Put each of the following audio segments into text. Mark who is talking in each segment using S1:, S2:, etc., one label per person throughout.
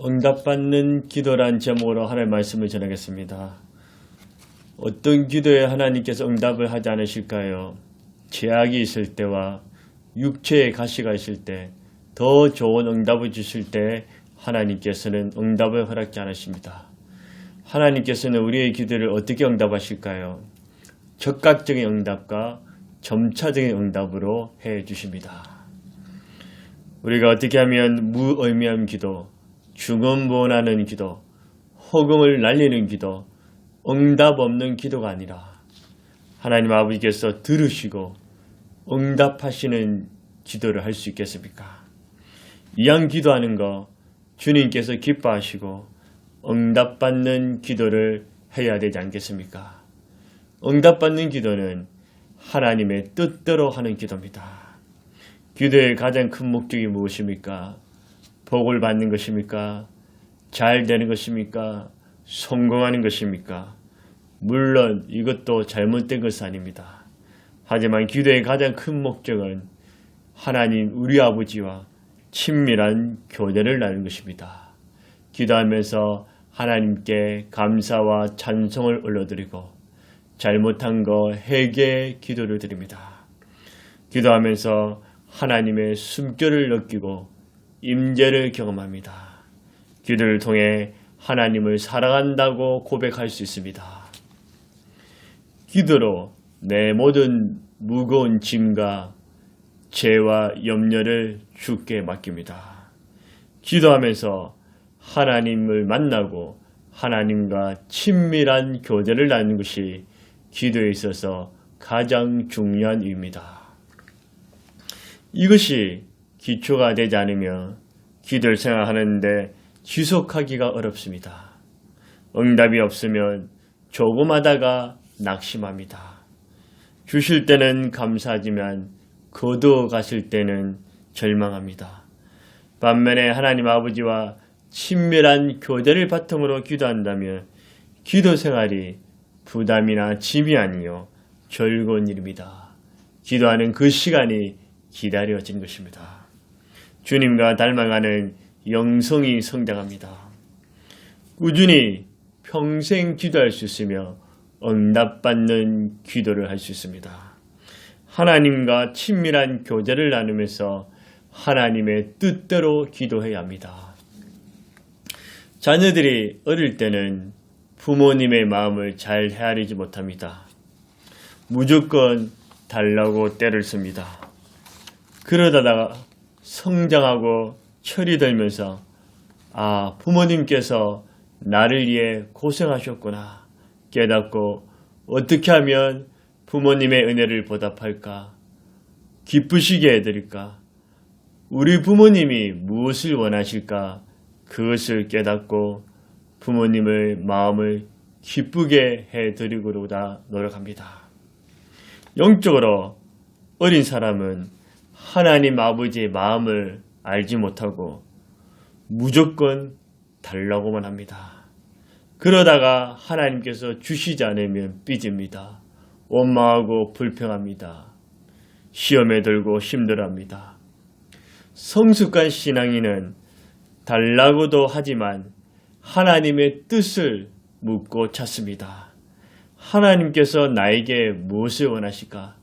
S1: 응답받는 기도란 제목으로 하나님의 말씀을 전하겠습니다. 어떤 기도에 하나님께서 응답을 하지 않으실까요? 제약이 있을 때와 육체의 가시가 있을 때 더 좋은 응답을 주실 때 하나님께서는 응답을 허락지 않으십니다. 하나님께서는 우리의 기도를 어떻게 응답하실까요? 즉각적인 응답과 점차적인 응답으로 해 주십니다. 우리가 어떻게 하면 무의미한 기도, 중언부언하는 기도, 허공을 날리는 기도, 응답 없는 기도가 아니라 하나님 아버지께서 들으시고 응답하시는 기도를 할 수 있겠습니까? 이왕 기도하는 거 주님께서 기뻐하시고 응답받는 기도를 해야 되지 않겠습니까? 응답받는 기도는 하나님의 뜻대로 하는 기도입니다. 기도의 가장 큰 목적이 무엇입니까? 복을 받는 것입니까? 잘 되는 것입니까? 성공하는 것입니까? 물론 이것도 잘못된 것은 아닙니다. 하지만 기도의 가장 큰 목적은 하나님 우리 아버지와 친밀한 교제를 나누는 것입니다. 기도하면서 하나님께 감사와 찬송을 올려드리고 잘못한 거 회개의 기도를 드립니다. 기도하면서 하나님의 숨결을 느끼고 임재를 경험합니다. 기도를 통해 하나님을 사랑한다고 고백할 수 있습니다. 기도로 내 모든 무거운 짐과 죄와 염려를 주께 맡깁니다. 기도하면서 하나님을 만나고 하나님과 친밀한 교제를 나누는 것이 기도에 있어서 가장 중요한 이유입니다. 이것이 기초가 되지 않으면 기도를 생각하는데 지속하기가 어렵습니다. 응답이 없으면 조금 하다가 낙심합니다. 주실 때는 감사하지만 거두어 가실 때는 절망합니다. 반면에 하나님 아버지와 친밀한 교제를 바탕으로 기도한다면 기도 생활이 부담이나 짐이 아니요 즐거운 일입니다. 기도하는 그 시간이 기다려진 것입니다. 주님과 닮아가는 영성이 성장합니다. 꾸준히 평생 기도할 수 있으며 응답받는 기도를 할 수 있습니다. 하나님과 친밀한 교제를 나누면서 하나님의 뜻대로 기도해야 합니다. 자녀들이 어릴 때는 부모님의 마음을 잘 헤아리지 못합니다. 무조건 달라고 때를 씁니다. 그러다가 성장하고 철이 들면서 부모님께서 나를 위해 고생하셨구나 깨닫고 어떻게 하면 부모님의 은혜를 보답할까? 기쁘시게 해드릴까? 우리 부모님이 무엇을 원하실까? 그것을 깨닫고 부모님의 마음을 기쁘게 해드리고자 노력합니다. 영적으로 어린 사람은 하나님 아버지의 마음을 알지 못하고 무조건 달라고만 합니다. 그러다가 하나님께서 주시지 않으면 삐집니다. 원망하고 불평합니다. 시험에 들고 힘들어합니다. 성숙한 신앙인은 달라고도 하지만 하나님의 뜻을 묻고 찾습니다. 하나님께서 나에게 무엇을 원하실까?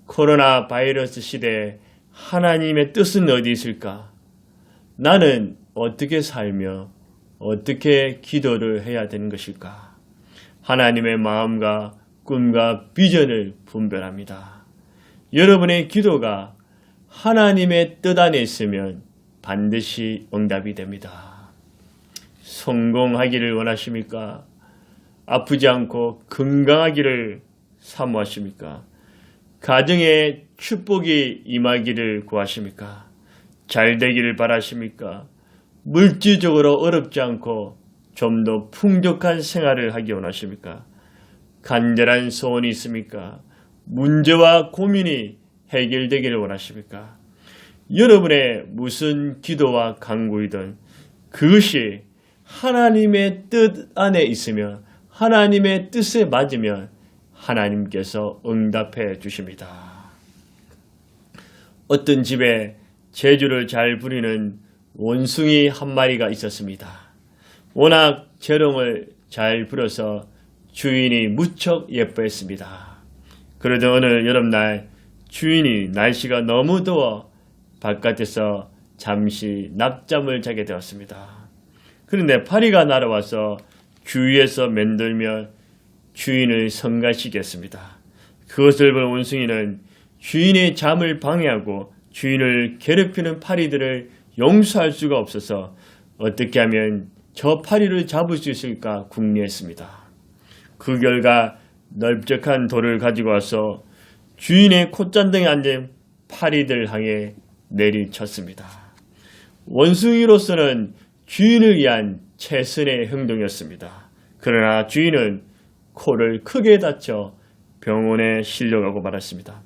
S1: 코로나 바이러스 시대에 하나님의 뜻은 어디 있을까? 나는 어떻게 살며 어떻게 기도를 해야 되는 것일까? 하나님의 마음과 꿈과 비전을 분별합니다. 여러분의 기도가 하나님의 뜻 안에 있으면 반드시 응답이 됩니다. 성공하기를 원하십니까? 아프지 않고 건강하기를 사모하십니까? 가정에 축복이 임하기를 구하십니까? 잘 되기를 바라십니까? 물질적으로 어렵지 않고 좀 더 풍족한 생활을 하기 원하십니까? 간절한 소원이 있습니까? 문제와 고민이 해결되기를 원하십니까? 여러분의 무슨 기도와 간구이든 그것이 하나님의 뜻 안에 있으면 하나님의 뜻에 맞으면 하나님께서 응답해 주십니다. 어떤 집에 재주를 잘 부리는 원숭이 한 마리가 있었습니다. 워낙 재롱을 잘 불어서 주인이 무척 예뻐했습니다. 그러던 어느 여름날 주인이 날씨가 너무 더워 바깥에서 잠시 낮잠을 자게 되었습니다. 그런데 파리가 날아와서 주위에서 맴돌며 주인을 성가시게 했습니다. 그것을 본 원숭이는 주인의 잠을 방해하고 주인을 괴롭히는 파리들을 용서할 수가 없어서 어떻게 하면 저 파리를 잡을 수 있을까 궁리했습니다. 그 결과 넓적한 돌을 가지고 와서 주인의 콧잔등에 앉은 파리들 향해 내리쳤습니다. 원숭이로서는 주인을 위한 최선의 행동이었습니다. 그러나 주인은 코를 크게 다쳐 병원에 실려가고 말았습니다.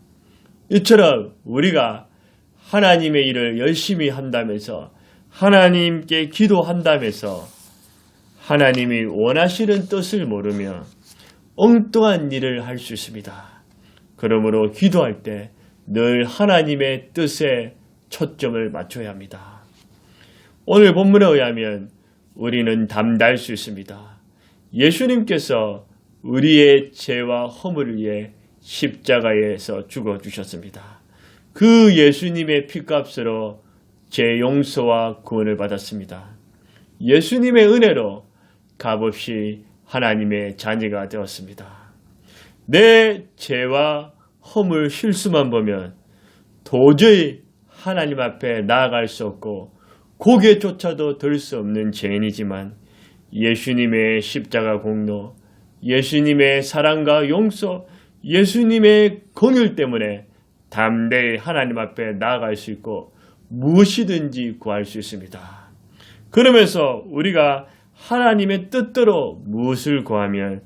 S1: 이처럼 우리가 하나님의 일을 열심히 한다면서 하나님께 기도한다면서 하나님이 원하시는 뜻을 모르며 엉뚱한 일을 할 수 있습니다. 그러므로 기도할 때 늘 하나님의 뜻에 초점을 맞춰야 합니다. 오늘 본문에 의하면 우리는 담대할 수 있습니다. 예수님께서 우리의 죄와 허물을 위해 십자가에서 죽어주셨습니다. 그 예수님의 피값으로 죄 용서와 구원을 받았습니다. 예수님의 은혜로 값없이 하나님의 자녀가 되었습니다. 내 죄와 허물 실수만 보면 도저히 하나님 앞에 나아갈 수 없고 고개조차도 들 수 없는 죄인이지만 예수님의 십자가 공로, 예수님의 사랑과 용서, 예수님의 긍휼 때문에 담대히 하나님 앞에 나아갈 수 있고 무엇이든지 구할 수 있습니다. 그러면서 우리가 하나님의 뜻대로 무엇을 구하면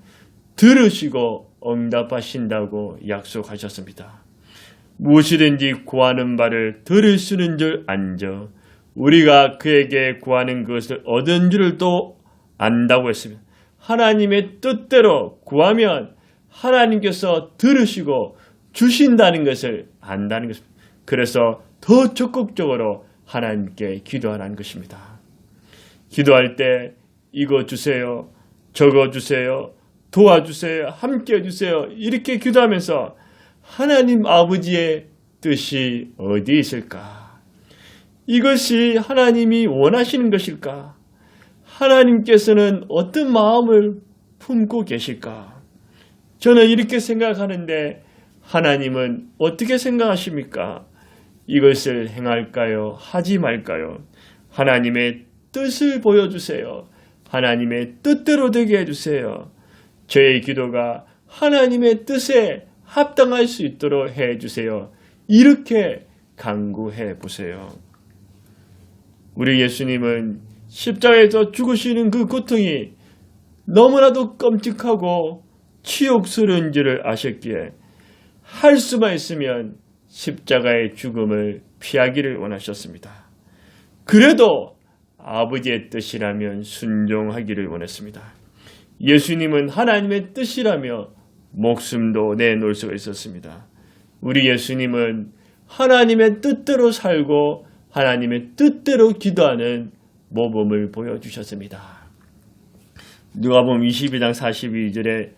S1: 들으시고 응답하신다고 약속하셨습니다. 무엇이든지 구하는 바를 들으시는 줄 안저 우리가 그에게 구하는 것을 얻은 줄을 또 안다고 했습니다. 하나님의 뜻대로 구하면 하나님께서 들으시고 주신다는 것을 안다는 것입니다. 그래서 더 적극적으로 하나님께 기도하라는 것입니다. 기도할 때 이거 주세요, 저거 주세요, 도와주세요, 함께 해주세요 이렇게 기도하면서 하나님 아버지의 뜻이 어디 있을까? 이것이 하나님이 원하시는 것일까? 하나님께서는 어떤 마음을 품고 계실까? 저는 이렇게 생각하는데 하나님은 어떻게 생각하십니까? 이것을 행할까요? 하지 말까요? 하나님의 뜻을 보여주세요. 하나님의 뜻대로 되게 해주세요. 저의 기도가 하나님의 뜻에 합당할 수 있도록 해주세요. 이렇게 간구해 보세요. 우리 예수님은 십자가에서 죽으시는 그 고통이 너무나도 끔찍하고 치욕스러운 줄을 아셨기에 할 수만 있으면 십자가의 죽음을 피하기를 원하셨습니다. 그래도 아버지의 뜻이라면 순종하기를 원했습니다. 예수님은 하나님의 뜻이라며 목숨도 내놓을 수가 있었습니다. 우리 예수님은 하나님의 뜻대로 살고 하나님의 뜻대로 기도하는 모범을 보여주셨습니다. 누가복음 22장 42절에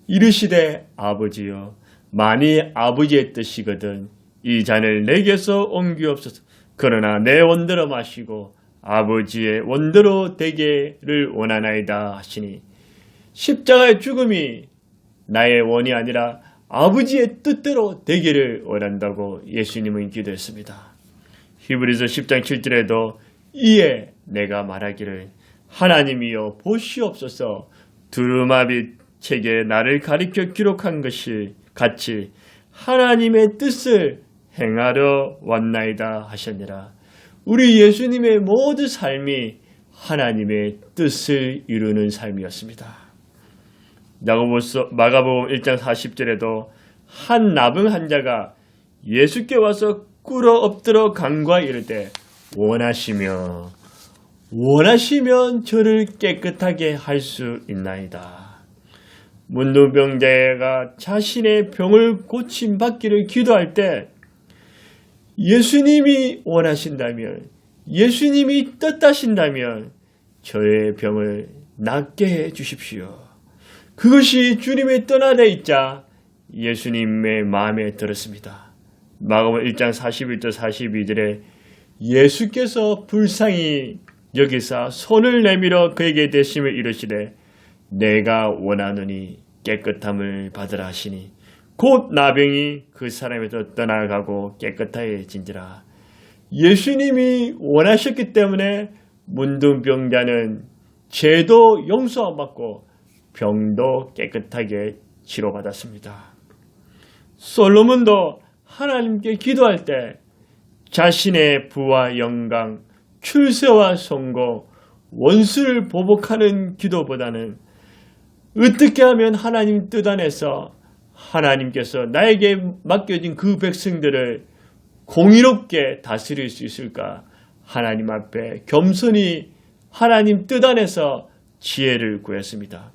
S1: 이르시되 아버지여 만일 아버지의 뜻이거든 이 잔을 내게서 옮기옵소서. 그러나 내 원대로 마시고 아버지의 원대로 되기를 원하나이다 하시니 십자가의 죽음이 나의 원이 아니라 아버지의 뜻대로 되기를 원한다고 예수님은 기도했습니다. 히브리서 10장 7절에도 이에 내가 말하기를 하나님이여 보시옵소서 두루마리 책에 나를 가리켜 기록한 것이 같이 하나님의 뜻을 행하러 왔나이다 하셨느라. 우리 예수님의 모든 삶이 하나님의 뜻을 이루는 삶이었습니다. 마가복음 1장 40절에도 한 나병 환자가 예수께 와서 꿇어 엎드려 간구하 이르되 원하시면 저를 깨끗하게 할 수 있나이다. 문둥병자가 자신의 병을 고침받기를 기도할 때 예수님이 원하신다면 예수님이 뜻하신다면 저의 병을 낫게 해 주십시오. 그것이 주님의 뜻 안에 있자 예수님의 마음에 들었습니다. 마가복음 1장 41절 42절에 예수께서 불쌍히 여기사 손을 내밀어 그에게 대심을 이르시되 내가 원하노니 깨끗함을 받으라 하시니 곧 나병이 그 사람에서 떠나가고 깨끗하여진지라. 예수님이 원하셨기 때문에 문둥병자는 죄도 용서받고 병도 깨끗하게 치료받았습니다. 솔로몬도 하나님께 기도할 때 자신의 부와 영광, 출세와 성공, 원수를 보복하는 기도보다는 어떻게 하면 하나님 뜻 안에서 하나님께서 나에게 맡겨진 그 백성들을 공의롭게 다스릴 수 있을까? 하나님 앞에 겸손히 하나님 뜻 안에서 지혜를 구했습니다.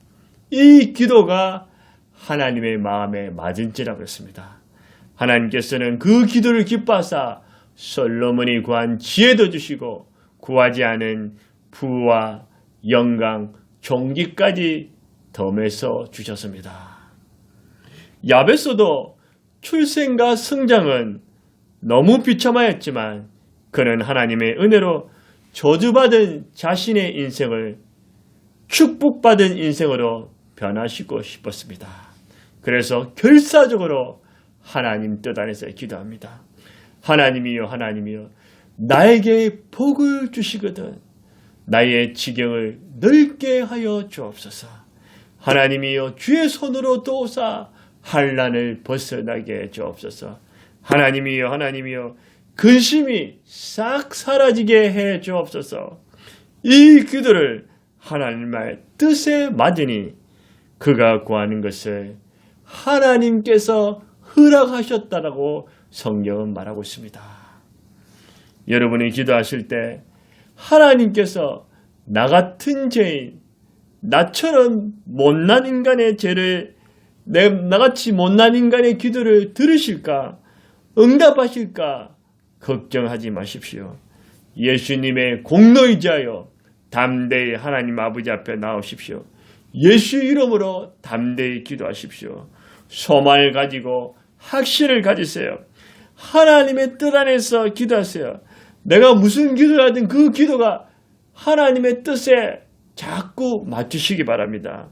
S1: 이 기도가 하나님의 마음에 맞은지라고 했습니다. 하나님께서는 그 기도를 기뻐하사 솔로몬이 구한 지혜도 주시고 구하지 않은 부와 영광, 존귀까지 덤에서 주셨습니다. 야베스도 출생과 성장은 너무 비참하였지만 그는 하나님의 은혜로 저주받은 자신의 인생을 축복받은 인생으로 변화시키고 싶었습니다. 그래서 결사적으로 하나님 뜻 안에서 기도합니다. 하나님이여 하나님이여 나에게 복을 주시거든 나의 지경을 넓게 하여 주옵소서. 하나님이여 주의 손으로 도우사 환난을 벗어나게 주옵소서. 하나님이여 하나님이여 근심이 싹 사라지게 해 주옵소서. 이 기도를 하나님의 뜻에 맞으니 그가 구하는 것을 하나님께서 허락하셨다라고 성경은 말하고 있습니다. 여러분이 기도하실 때 하나님께서 나 같은 죄인, 나처럼 못난 인간의 죄를 나같이 못난 인간의 기도를 들으실까? 응답하실까? 걱정하지 마십시오. 예수님의 공로이자여 담대히 하나님 아버지 앞에 나오십시오. 예수 이름으로 담대히 기도하십시오. 소망을 가지고 확신을 가지세요. 하나님의 뜻 안에서 기도하세요. 내가 무슨 기도를 하든 그 기도가 하나님의 뜻에 자꾸 맞추시기 바랍니다.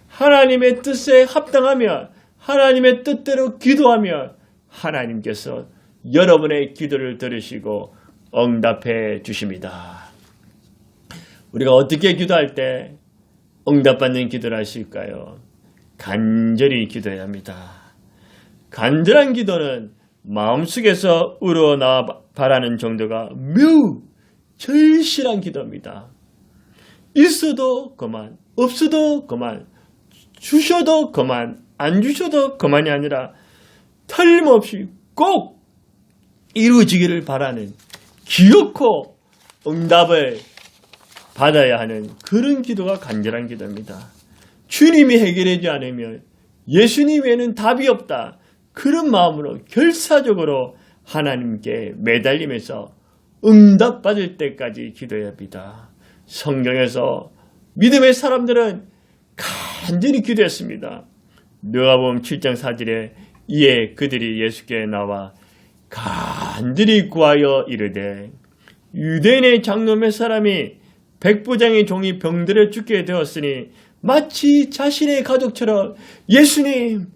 S1: 하나님의 뜻에 합당하면 하나님의 뜻대로 기도하면 하나님께서 여러분의 기도를 들으시고 응답해 주십니다. 우리가 어떻게 기도할 때 응답받는 기도를 하실까요? 간절히 기도해야 합니다. 간절한 기도는 마음속에서 우러나와 바라는 정도가 매우 절실한 기도입니다. 있어도 그만, 없어도 그만, 주셔도 그만, 안 주셔도 그만이 아니라 틀림없이 꼭 이루어지기를 바라는 기어코 응답을 받아야 하는 그런 기도가 간절한 기도입니다. 주님이 해결하지 않으면 예수님 외에는 답이 없다. 그런 마음으로 결사적으로 하나님께 매달리면서 응답받을 때까지 기도해야 합니다. 성경에서 믿음의 사람들은 간절히 기도했습니다. 누가복음 7장 4절에 이에 그들이 예수께 나와 간절히 구하여 이르되 유대인의 장로 몇 사람이 백부장의 종이 병들어 죽게 되었으니 마치 자신의 가족처럼 예수님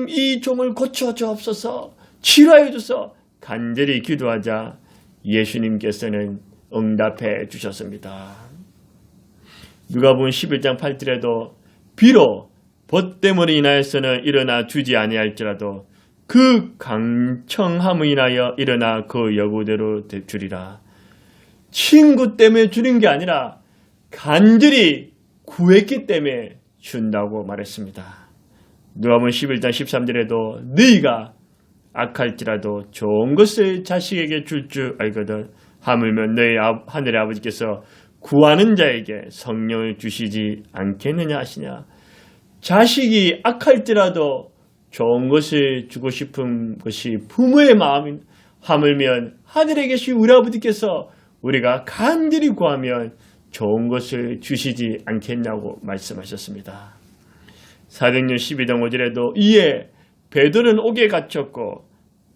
S1: 이 종을 고쳐 주옵소서 치료하여 주소서 간절히 기도하자 예수님께서는 응답해 주셨습니다. 누가복음 11장 8절에도 비록 벗 때문에 인하여서는 일어나 주지 아니할지라도 그 강청함을 인하여 일어나 그 여구대로 주리라. 친구 때문에 주는 게 아니라 간절히 구했기 때문에 준다고 말했습니다. 누가복음 11장 13절에도 너희가 악할지라도 좋은 것을 자식에게 줄 줄 알거든 하물며 너희 하늘의 아버지께서 구하는 자에게 성령을 주시지 않겠느냐 하시냐. 자식이 악할지라도 좋은 것을 주고 싶은 것이 부모의 마음인 하물며 하늘에 계신 우리 아버지께서 우리가 간절히 구하면 좋은 것을 주시지 않겠냐고 말씀하셨습니다. 사도행전 12장 5절에도 이에 베드로는 옥에 갇혔고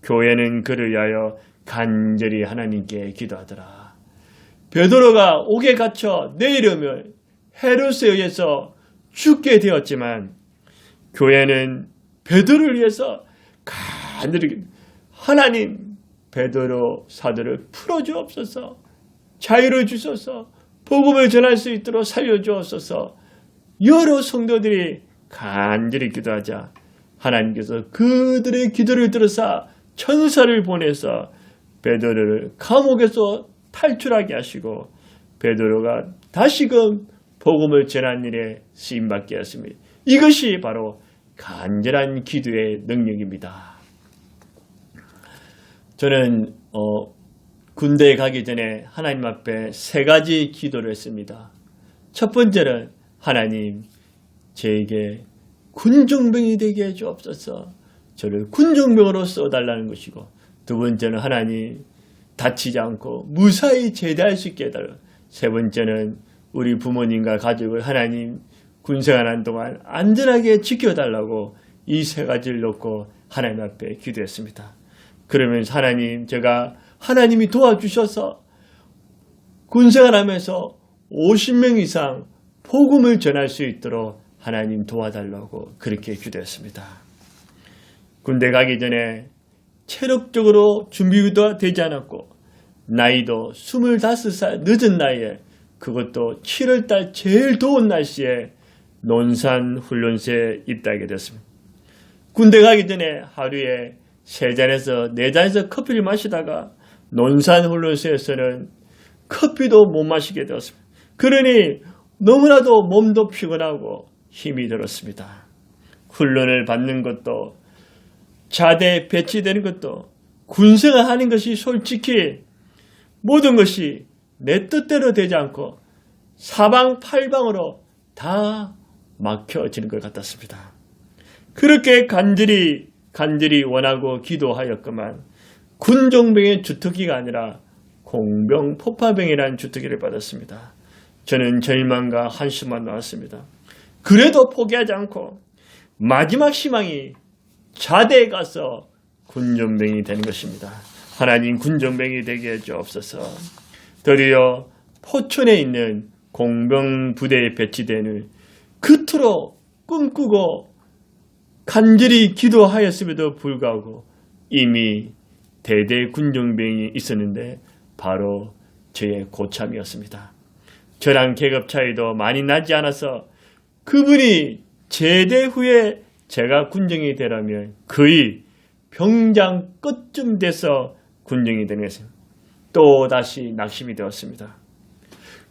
S1: 교회는 그를 위하여 간절히 하나님께 기도하더라. 베드로가 옥에 갇혀 내일이면 헤롯에 의해서 죽게 되었지만 교회는 베드로를 위해서 간절히 하나님 베드로 사도를 풀어주옵소서, 자유를 주소서, 복음을 전할 수 있도록 살려주옵소서. 여러 성도들이 간절히 기도하자 하나님께서 그들의 기도를 들으사 천사를 보내서 베드로를 감옥에서 탈출하게 하시고 베드로가 다시금 복음을 전하는 일에 쓰임받게 하였습니다. 이것이 바로 간절한 기도의 능력입니다. 저는 군대에 가기 전에 하나님 앞에 3가지 기도를 했습니다. 첫 번째는 하나님 저에게 군종병이 되게 해 주옵소서. 저를 군종병으로 써달라는 것이고, 두 번째는 하나님 다치지 않고 무사히 제대할 수 있게 해달라. 세 번째는 우리 부모님과 가족을 하나님 군생활하는 동안 안전하게 지켜달라고 이 3가지를 놓고 하나님 앞에 기도했습니다. 그러면서 하나님, 제가 하나님이 도와주셔서 군생활하면서 50명 이상 복음을 전할 수 있도록 하나님 도와달라고 그렇게 기도했습니다. 군대 가기 전에 체력적으로 준비도 되지 않았고 나이도 25살 늦은 나이에, 그것도 7월달 제일 더운 날씨에 논산 훈련소에 입대하게 됐습니다. 군대 가기 전에 하루에 3잔에서 4잔에서 커피를 마시다가 논산 훈련소에서는 커피도 못 마시게 되었습니다. 그러니 너무나도 몸도 피곤하고 힘이 들었습니다. 훈련을 받는 것도 자대에 배치되는 것도 군생활 하는 것이 솔직히 모든 것이 내 뜻대로 되지 않고 사방팔방으로 다 막혀지는 것 같았습니다. 그렇게 간절히 원하고 기도하였건만 군종병의 주특기가 아니라 공병 폭파병이라는 주특기를 받았습니다. 저는 절망과 한숨만 나왔습니다. 그래도 포기하지 않고 마지막 희망이 자대에 가서 군종병이 되는 것입니다. 하나님 군종병이 되게 해주옵소서. 드디어 포천에 있는 공병 부대에 배치되는 그토록 꿈꾸고 간절히 기도하였음에도 불구하고 이미 대대 군종병이 있었는데 바로 저의 고참이었습니다. 저랑 계급 차이도 많이 나지 않아서 그분이 제대 후에 제가 군정이 되라면 거의 병장 끝쯤 돼서 군정이 되는 것입니다. 또다시 낙심이 되었습니다.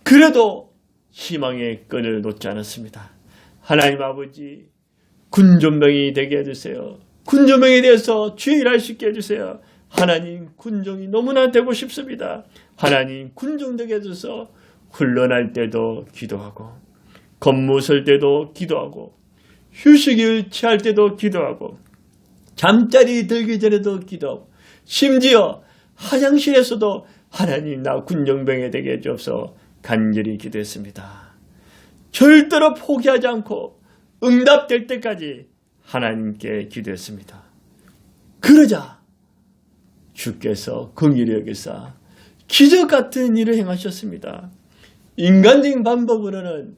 S1: 그래도 희망의 끈을 놓지 않았습니다. 하나님 아버지, 군종병이 되게 해주세요. 군종병에 대해서 주의 일할 수 있게 해주세요. 하나님, 군종이 너무나 되고 싶습니다. 하나님, 군종 되게 해줘서 훈련할 때도 기도하고, 건무 설 때도 기도하고, 휴식을 취할 때도 기도하고, 잠자리 들기 전에도 기도하고, 심지어 화장실에서도 하나님, 나 군종병에 되게 해줘서 간절히 기도했습니다. 절대로 포기하지 않고 응답될 때까지 하나님께 기도했습니다. 그러자 주께서 긍휼히 여기사 기적 같은 일을 행하셨습니다. 인간적인 방법으로는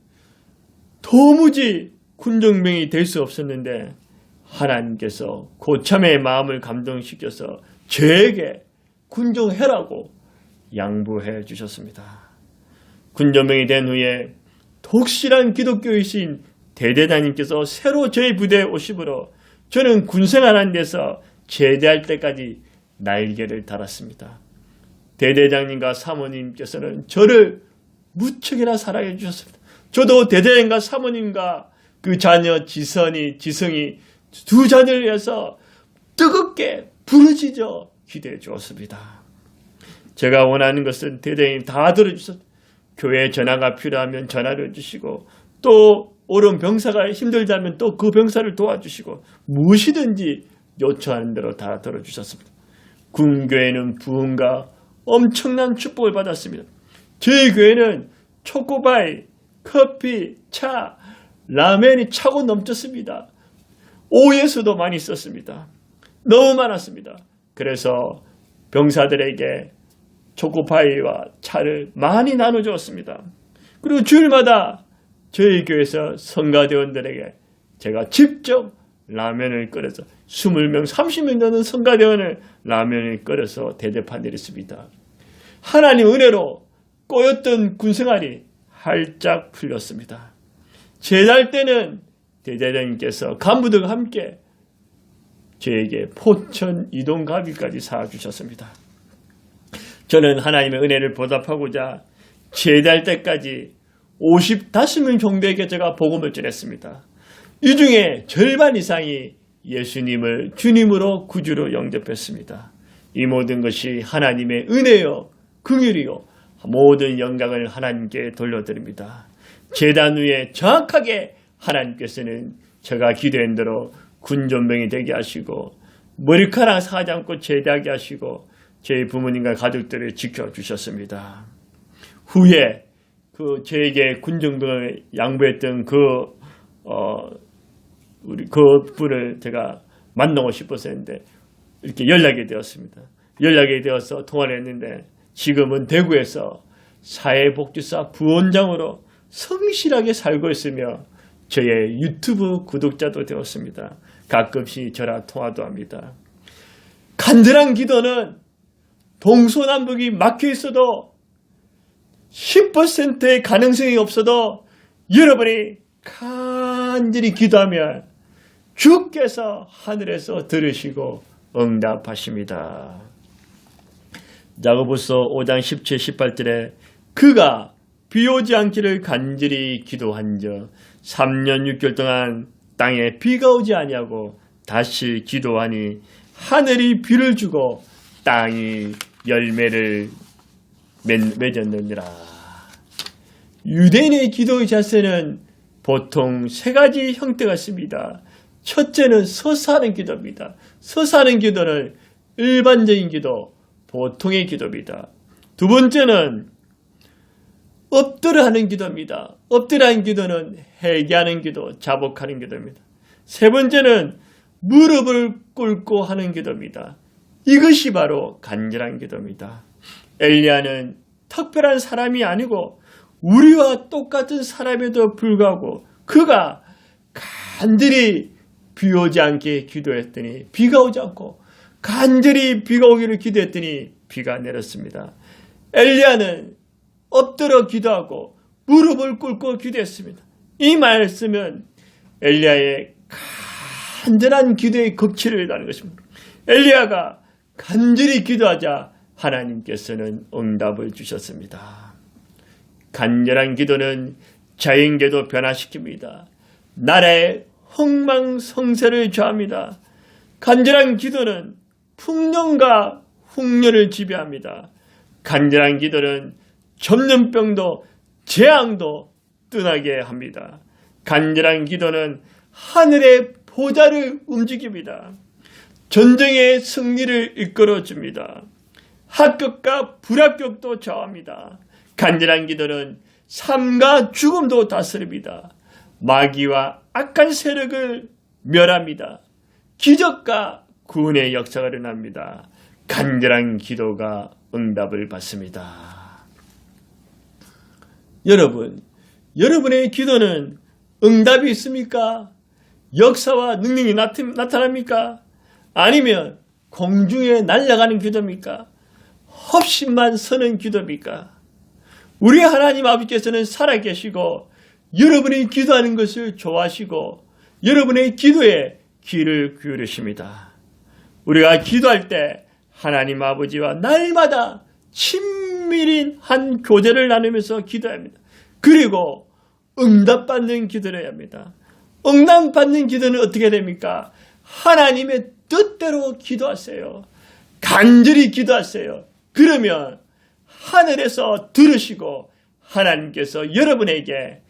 S1: 도무지 군종병이 될 수 없었는데 하나님께서 고참의 마음을 감동시켜서 저에게 군종해라고 양보해 주셨습니다. 군종병이 된 후에 독실한 기독교이신 대대장님께서 새로 저희 부대에 오심으로 저는 군생활하는 데서 제대할 때까지 날개를 달았습니다. 대대장님과 사모님께서는 저를 무척이나 사랑해 주셨습니다. 저도 대대장님과 사모님과 그 자녀 지성이 두 자녀를 위해서 뜨겁게 부르짖어 기도해 주었습니다. 제가 원하는 것은 대대장님 다 들어주셨습니다. 교회 전화가 필요하면 전화를 해주시고 또 옳은 병사가 힘들다면 또 그 병사를 도와주시고 무엇이든지 요청하는 대로 다 들어주셨습니다. 군교회는 부흥과 엄청난 축복을 받았습니다. 저희 교회는 초코바이, 커피, 차, 라면이 차고 넘쳤습니다. 오예수도 많이 썼습니다. 너무 많았습니다. 그래서 병사들에게 초코파이와 차를 많이 나눠주었습니다. 그리고 주일마다 저희 교회에서 성가대원들에게 제가 직접 라면을 끓여서 20명, 30명 되는 성가대원을 라면을 끓여서 대접한 일이 있습니다. 하나님 은혜로 꼬였던 군생활이 활짝 풀렸습니다. 제날 때는 대제사장님께서 간부들과 함께 저에게 포천 이동가비까지 사주셨습니다. 저는 하나님의 은혜를 보답하고자 제달 때까지 55명 정도에게 제가 복음을 전했습니다. 이 중에 절반 이상이 예수님을 주님으로 구주로 영접했습니다. 이 모든 것이 하나님의 은혜요, 긍휼이요, 모든 영광을 하나님께 돌려드립니다. 제단 위에 정확하게 하나님께서는 제가 기도한 대로 군전병이 되게 하시고 머리카락 사지 않고 제대하게 하시고 저희 부모님과 가족들을 지켜주셨습니다. 후에 저에게 군정병을 양보했던 그 분을 제가 만나고 싶어서 했는데 이렇게 연락이 되었습니다. 연락이 되어서 통화를 했는데 지금은 대구에서 사회복지사 부원장으로 성실하게 살고 있으며 저의 유튜브 구독자도 되었습니다. 가끔씩 저랑 통화도 합니다. 간절한 기도는 동서남북이 막혀 있어도 10%의 가능성이 없어도 여러분이 간절히 기도하면 주께서 하늘에서 들으시고 응답하십니다. 야고보서 5장 17, 18절에 그가 비오지 않기를 간절히 기도한즉 3년 6개월 동안 땅에 비가 오지 아니하고 다시 기도하니 하늘이 비를 주고 땅이 열매를 맺었느니라. 유대인의 기도의 자세는 보통 세 가지 형태가 있습니다. 첫째는 서서 하는 기도입니다. 서서 하는 기도는 일반적인 기도, 보통의 기도입니다. 두 번째는 엎드려 하는 기도입니다. 엎드려 하는 기도는 회개하는 기도, 자복하는 기도입니다. 세 번째는 무릎을 꿇고 하는 기도입니다. 이것이 바로 간절한 기도입니다. 엘리야는 특별한 사람이 아니고 우리와 똑같은 사람에도 불구하고 그가 간절히 비 오지 않게 기도했더니 비가 오지 않고 간절히 비가 오기를 기도했더니 비가 내렸습니다. 엘리야는 엎드려 기도하고 무릎을 꿇고 기도했습니다. 이 말씀은 엘리야의 간절한 기도의 극치를 다는 것입니다. 엘리야가 간절히 기도하자 하나님께서는 응답을 주셨습니다. 간절한 기도는 자연계도 변화시킵니다. 나라의 흥망성쇠를 좌합니다. 간절한 기도는 풍년과 흉년을 지배합니다. 간절한 기도는 전염병도 재앙도 떠나게 합니다. 간절한 기도는 하늘의 보좌를 움직입니다. 전쟁의 승리를 이끌어줍니다. 합격과 불합격도 좌우합니다. 간절한 기도는 삶과 죽음도 다스립니다. 마귀와 악한 세력을 멸합니다. 기적과 구원의 역사가 일어납니다. 간절한 기도가 응답을 받습니다. 여러분, 여러분의 기도는 응답이 있습니까? 역사와 능력이 나타납니까? 아니면 공중에 날아가는 기도입니까? 헛심만 서는 기도입니까? 우리 하나님 아버지께서는 살아계시고 여러분이 기도하는 것을 좋아하시고 여러분의 기도에 귀를 기울이십니다. 우리가 기도할 때 하나님 아버지와 날마다 친밀한 한 교제를 나누면서 기도해야 합니다. 그리고 응답받는 기도를 해야 합니다. 응답받는 기도는 어떻게 됩니까? 하나님의 뜻대로 기도하세요. 간절히 기도하세요. 그러면 하늘에서 들으시고 하나님께서 여러분에게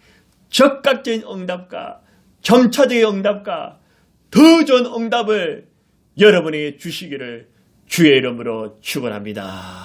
S1: 적극적인 응답과 점차적인 응답과 더 좋은 응답을 여러분에게 주시기를 주의 이름으로 축원합니다.